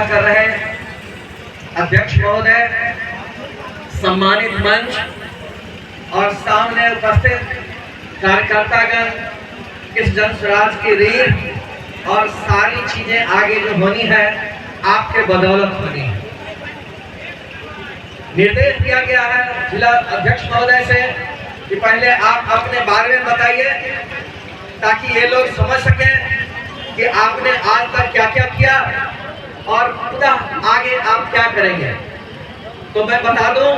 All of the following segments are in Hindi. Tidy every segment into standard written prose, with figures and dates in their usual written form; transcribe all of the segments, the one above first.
कर रहे अध्यक्ष महोदय, सम्मानित मंच और सामने उपस्थित कार्यकर्तागण, इस जन स्वराज की रीढ़ और सारी चीजें आगे जो होनी है आपके बदौलत होनी है। निर्देश दिया गया है जिला अध्यक्ष महोदय से कि पहले आप अपने बारे में बताइए ताकि ये लोग समझ सकें कि आपने आज तक क्या क्या किया और पुनः आगे आप क्या करेंगे। तो मैं बता दूं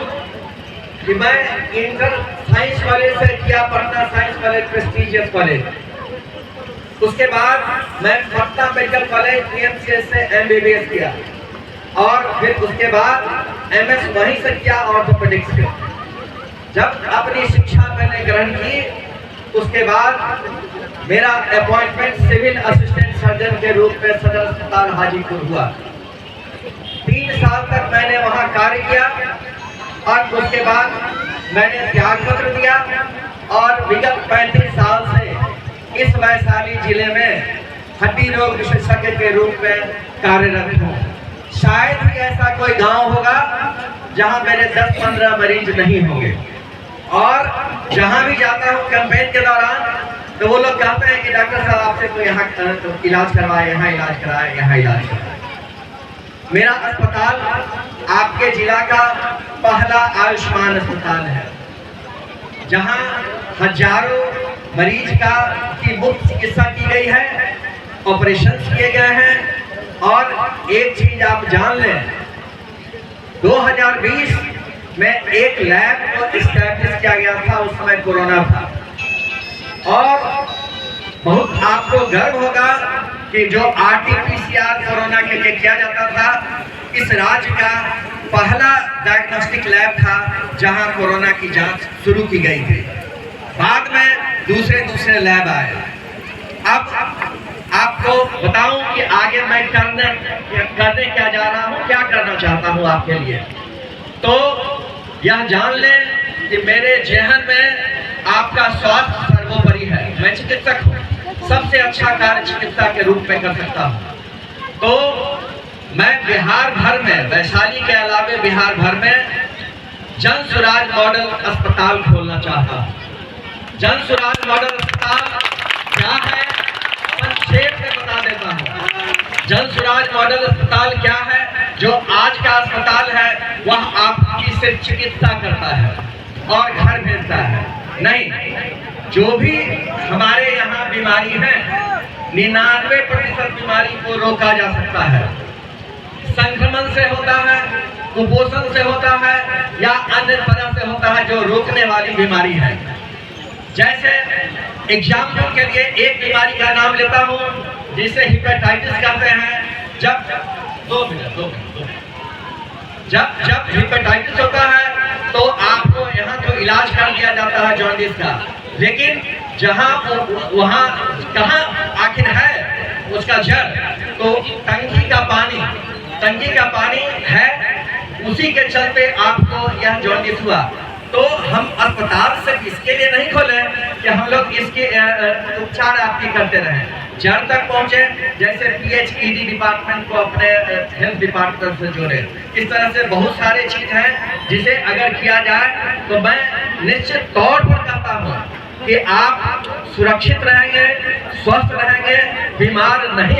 कि मैं इंटर साइंस कॉलेज से किया, Patna science college prestigious college. उसके बाद मैं पटना मेडिकल कॉलेज PMCH से MBBS किया और फिर उसके बाद MS वहीं से किया ऑर्थोपेडिक्स से। जब अपनी शिक्षा मैंने ग्रहण की उसके बाद मेरा अपॉइंटमेंट सिविल असिस्टेंट सर्जन के रूप में सदर अस्पताल हाजीपुर हुआ। 3 साल तक मैंने वहां कार्य किया और उसके बाद मैंने त्याग पत्र दिया और विगत 35 साल से इस वैशाली जिले में हड्डी रोग विशेषज्ञ के रूप में कार्यरत हूँ। शायद ही ऐसा कोई गांव होगा जहां मेरे 10-15 मरीज नहीं होंगे। और जहां भी जाता हूं कैंपेन के दौरान तो वो लोग कहते हैं कि डॉक्टर साहब आपसे तो यहाँ इलाज करवाए, यहाँ इलाज कराए, यहाँ इलाज कराए। मेरा अस्पताल आपके जिला का पहला आयुष्मान अस्पताल है जहां हजारों मरीज की मुफ्त चिकित्सा की गई है, ऑपरेशन किए गए हैं। और एक चीज आप जान लें, 2020 में एक लैब को इस्टेब्लिश किया गया था, उस समय कोरोना था। और बहुत आपको गर्व होगा कि जो RT-PCR कोरोना के लिए किया जाता था, इस राज्य का पहला डायग्नोस्टिक लैब था जहां कोरोना की जांच शुरू की गई थी। बाद में दूसरे लैब आए। अब आपको बताऊं कि आगे मैं करने क्या जा रहा हूं, क्या करना चाहता हूं आपके लिए। तो यह जान लें कि मेरे जहन में आपका स्वास्थ्य सर्वोपरि है। मैं चिकित्सक हूँ, सबसे अच्छा कार्य चिकित्सा के रूप में कर सकता हूँ। तो मैं बिहार भर में, वैशाली के अलावे बिहार भर में जन स्वराज मॉडल अस्पताल खोलना चाहता हूँ। जन स्वराज मॉडल अस्पताल क्या है, संक्षेप में बता देता हूँ। जन स्वराज मॉडल अस्पताल क्या है? जो आज का अस्पताल है वह आपकी सिर्फ चिकित्सा करता है और घर भेजता है नहीं। जो भी हमारे यहाँ बीमारी है, 99% बीमारी को रोका जा सकता है। संक्रमण से होता है, कुपोषण से होता है या अन्य तरह से होता है जो रोकने वाली बीमारी है। जैसे एग्जाम्पल के लिए एक बीमारी का नाम लेता हूँ जिसे हेपेटाइटिस कहते हैं। जब हेपेटाइटिस होता है तो आपको यहाँ तो इलाज कर दिया जाता है जॉन्डिस का, लेकिन जहाँ वहाँ कहाँ आखिर है उसका जड़, तो टंकी का पानी है, उसी के चलते आपको यह जॉन्डिस हुआ। तो हम अस्पताल सिर्फ इसके लिए नहीं खोले कि हम लोग इसके उपचार आपकी करते रहें, जड़ तक पहुंचे। जैसे PHED डिपार्टमेंट को अपने हेल्थ डिपार्टमेंट से जोड़े। इस तरह से बहुत सारे चीज हैं जिसे अगर किया जाए तो मैं निश्चित तौर पर कहता हूँ कि आप सुरक्षित रहेंगे, स्वस्थ रहेंगे, बीमार नहीं